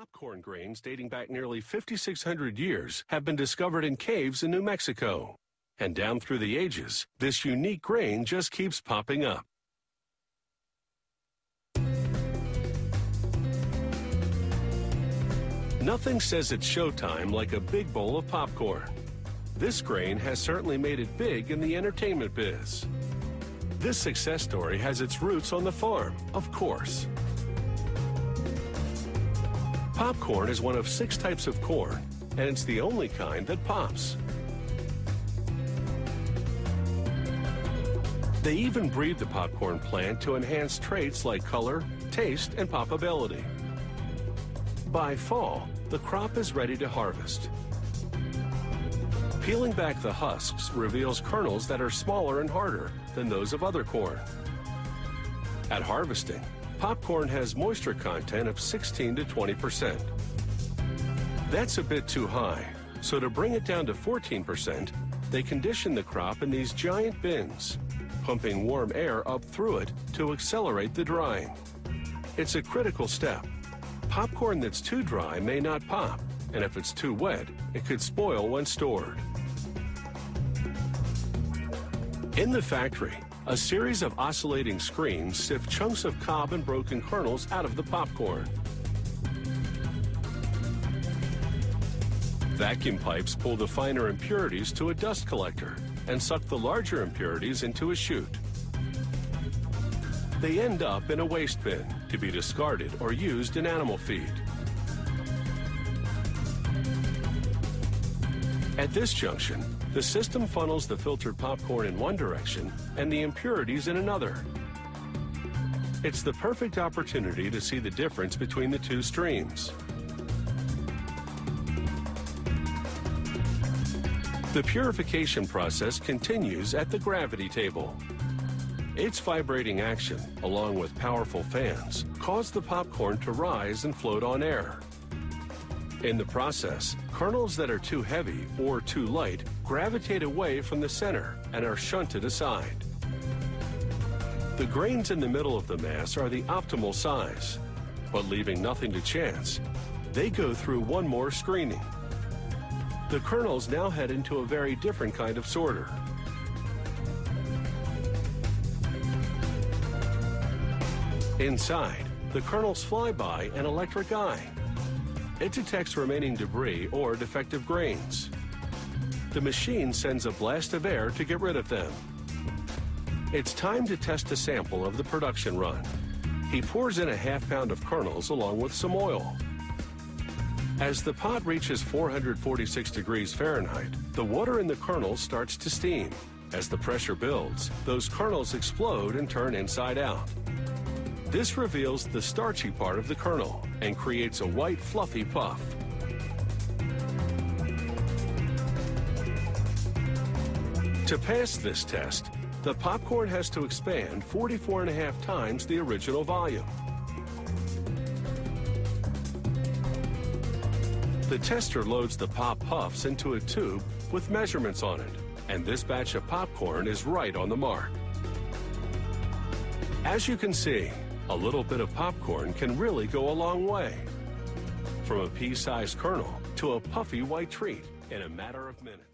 Popcorn grains dating back nearly 5,600 years have been discovered in caves in New Mexico. And down through the ages, this unique grain just keeps popping up. Nothing says it's showtime like a big bowl of popcorn. This grain has certainly made it big in the entertainment biz. This success story has its roots on the farm, of course. Popcorn is one of 6 types of corn, and it's the only kind that pops. They even breed the popcorn plant to enhance traits like color, taste, and poppability. By fall, the crop is ready to harvest. Peeling back the husks reveals kernels that are smaller and harder than those of other corn. At harvesting, popcorn has moisture content of 16 to 20%. That's a bit too high, so to bring it down to 14%, they condition the crop in these giant bins, pumping warm air up through it to accelerate the drying. It's a critical step. Popcorn that's too dry may not pop, and if it's too wet, it could spoil when stored. In the factory, a series of oscillating screens sift chunks of cob and broken kernels out of the popcorn. Vacuum pipes pull the finer impurities to a dust collector and suck the larger impurities into a chute. They end up in a waste bin to be discarded or used in animal feed. At this junction, the system funnels the filtered popcorn in one direction and the impurities in another. It's the perfect opportunity to see the difference between the two streams. The purification process continues at the gravity table. Its vibrating action, along with powerful fans, cause the popcorn to rise and float on air. In the process, kernels that are too heavy or too light gravitate away from the center and are shunted aside. The grains in the middle of the mass are the optimal size, but leaving nothing to chance, they go through one more screening. The kernels now head into a very different kind of sorter. Inside, the kernels fly by an electric eye. It detects remaining debris or defective grains. The machine sends a blast of air to get rid of them. It's time to test a sample of the production run. He pours in a ½ pound of kernels along with some oil. As the pot reaches 446 degrees Fahrenheit, the water in the kernels starts to steam. As the pressure builds, those kernels explode and turn inside out. This reveals the starchy part of the kernel and creates a white, fluffy puff. To pass this test, the popcorn has to expand 44.5 times the original volume. The tester loads the pop puffs into a tube with measurements on it, and this batch of popcorn is right on the mark. As you can see, a little bit of popcorn can really go a long way. From a pea-sized kernel to a puffy white treat in a matter of minutes.